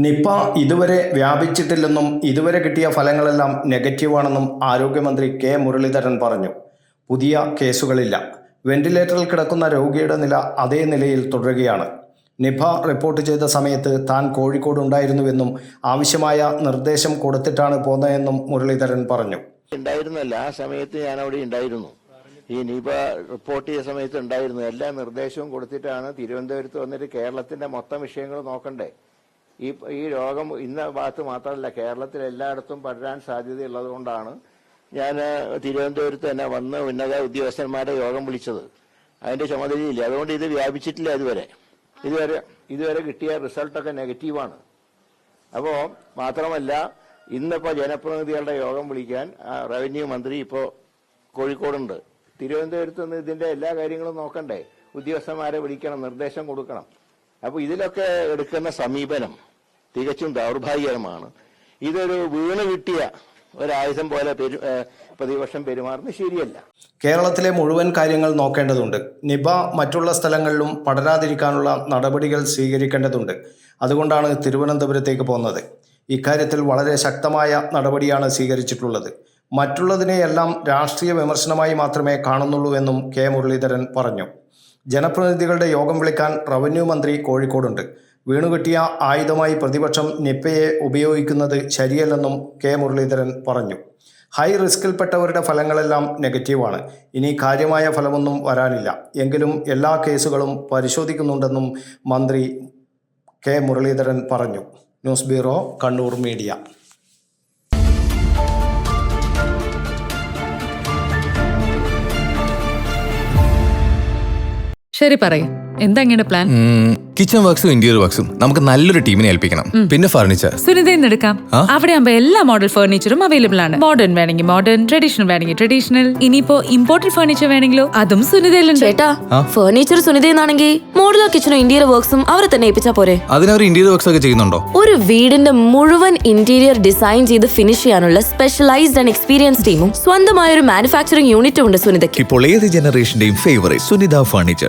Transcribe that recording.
Nipah ഇതുവരെ വ്യാപിച്ചിട്ടില്ലെന്നും ഇതുവരെ കിട്ടിയ ഫലങ്ങളെല്ലാം നെഗറ്റീവാണെന്നും ആരോഗ്യമന്ത്രി കെ മുരളീധരൻ പറഞ്ഞു. പുതിയ കേസുകളില്ല. വെന്റിലേറ്ററിൽ കിടക്കുന്ന രോഗിയുടെ നില അതേ നിലയിൽ തുടരുകയാണ്. നിപ റിപ്പോർട്ട് ചെയ്ത സമയത്ത് താൻ കോഴിക്കോട് ഉണ്ടായിരുന്നുവെന്നും ആവശ്യമായ നിർദ്ദേശം കൊടുത്തിട്ടാണ് പോന്നതെന്നും മുരളീധരൻ പറഞ്ഞു. ഉണ്ടായിരുന്നല്ല, ആ സമയത്ത് ഞാൻ അവിടെ ഉണ്ടായിരുന്നു. ഈ നിപ റിപ്പോർട്ട് ചെയ്ത സമയത്ത് ഉണ്ടായിരുന്നു. എല്ലാ നിർദ്ദേശവും കൊടുത്തിട്ടാണ് തിരുവനന്തപുരത്ത് വന്നിട്ട് കേരളത്തിന്റെ മൊത്തം വിഷയങ്ങൾ നോക്കണ്ടേ. ഈ രോഗം ഇന്ന ഭാഗത്ത് മാത്രമല്ല, കേരളത്തിൽ എല്ലായിടത്തും പടരാൻ സാധ്യതയുള്ളത് കൊണ്ടാണ് ഞാൻ തിരുവനന്തപുരത്ത് തന്നെ വന്ന് ഉന്നത ഉദ്യോഗസ്ഥന്മാരെ യോഗം വിളിച്ചത്. അതിന്റെ ചുമതലയില്ല. അതുകൊണ്ട് ഇത് വ്യാപിച്ചിട്ടില്ല. ഇതുവരെ കിട്ടിയ റിസൾട്ടൊക്കെ നെഗറ്റീവാണ്. അപ്പോൾ മാത്രമല്ല, ഇന്നിപ്പോൾ ജനപ്രതിനിധികളുടെ യോഗം വിളിക്കാൻ റവന്യൂ മന്ത്രി ഇപ്പോൾ കോഴിക്കോടുണ്ട്. തിരുവനന്തപുരത്ത് നിന്ന് ഇതിന്റെ എല്ലാ കാര്യങ്ങളും നോക്കണ്ടേ. ഉദ്യോഗസ്ഥന്മാരെ വിളിക്കണം, നിർദ്ദേശം കൊടുക്കണം. അപ്പോൾ ഇതിലൊക്കെ എടുക്കുന്ന സമീപനം തികച്ചും ദൗർഭാഗ്യകരമാണ്. ഇതൊരു വീണ് കിട്ടിയ ഒരായുധം പോലെ പ്രതിപക്ഷം പെരുമാറുന്നത് ശരിയല്ല. കേരളത്തിലെ മുഴുവൻ കാര്യങ്ങൾ നോക്കേണ്ടതുണ്ട്. നിപ മറ്റുള്ള സ്ഥലങ്ങളിലും പടരാതിരിക്കാനുള്ള നടപടികൾ സ്വീകരിക്കേണ്ടതുണ്ട്. അതുകൊണ്ടാണ് തിരുവനന്തപുരത്തേക്ക് പോകുന്നത്. ഇക്കാര്യത്തിൽ വളരെ ശക്തമായ നടപടിയാണ് സ്വീകരിച്ചിട്ടുള്ളത്. മറ്റുള്ളതിനെയെല്ലാം രാഷ്ട്രീയ വിമർശനമായി മാത്രമേ കാണുന്നുള്ളൂ എന്നും കെ മുരളീധരൻ പറഞ്ഞു. ജനപ്രതിനിധികളുടെ യോഗം വിളിക്കാൻ റവന്യൂ മന്ത്രി കോഴിക്കോടുണ്ട്. വീണുകിട്ടിയ ആയുധമായി പ്രതിപക്ഷം നിപയെ ഉപയോഗിക്കുന്നത് ശരിയല്ലെന്നും കെ മുരളീധരൻ പറഞ്ഞു. ഹൈ റിസ്കിൽപ്പെട്ടവരുടെ ഫലങ്ങളെല്ലാം നെഗറ്റീവാണ്. ഇനി കാര്യമായ ഫലമൊന്നും വരാനില്ല. എങ്കിലും എല്ലാ കേസുകളും പരിശോധിക്കുന്നുണ്ടെന്നും മന്ത്രി കെ മുരളീധരൻ പറഞ്ഞു. News bureau, Kannur media. ശരി, പറയും എന്താ ഇങ്ങനെ പ്ലാൻ? കിച്ചൺ വർക്ക്സും ഇന്റീരിയർ വർക്ക്സും നമുക്ക് നല്ലൊരു ടീമിനെ ഏൽപ്പിക്കണം. പിന്നെ ഫർണിച്ചർ സുനിതയിൽ നിന്ന് എടുക്കാം. അവിടെ ആകുമ്പോ എല്ലാ മോഡൽ ഫർണിച്ചറും അവൈലബിൾ ആണ്. മോഡേൺ വേണമെങ്കിൽ മോഡേൺ, ട്രഡീഷണൽ വേണമെങ്കിൽ ട്രഡീഷണൽ. ഇനിയിപ്പോ ഇമ്പോർട്ടഡ് ഫർണിച്ചർ വേണമെങ്കിലോ അതും സുനിതയിലുണ്ട്. ചേട്ടാ, ഫർണിച്ചർ സുനിതയെന്നാണെങ്കിൽ മോഡുലർ കിച്ചണും ഇന്റീരിയർ വർക്ക്സും അവരെ തന്നെ ഏൽപ്പിച്ചാ പോരെ? അതിനവർ ഇന്റീരിയർ വർക്ക്സ് ഒക്കെ ചെയ്യുന്നുണ്ടോ? ഒരു വീടിന്റെ മുഴുവൻ ഇന്റീരിയർ ഡിസൈൻ ചെയ്ത് ഫിനിഷ് ചെയ്യാനുള്ള സ്പെഷ്യലൈസ്ഡ് ആൻഡ് എക്സ്പീരിയൻസ് ടീമും സ്വന്തമായ ഒരു മാനുഫാക്ചറിംഗ് യൂണിറ്റും ഉണ്ട് സുനിതയ്ക്ക്. ഇപ്പോൾ ഏത് ജനറേഷന്റെയും ഫേവറേറ്റ് സുനിത ഫർണിച്ചർ,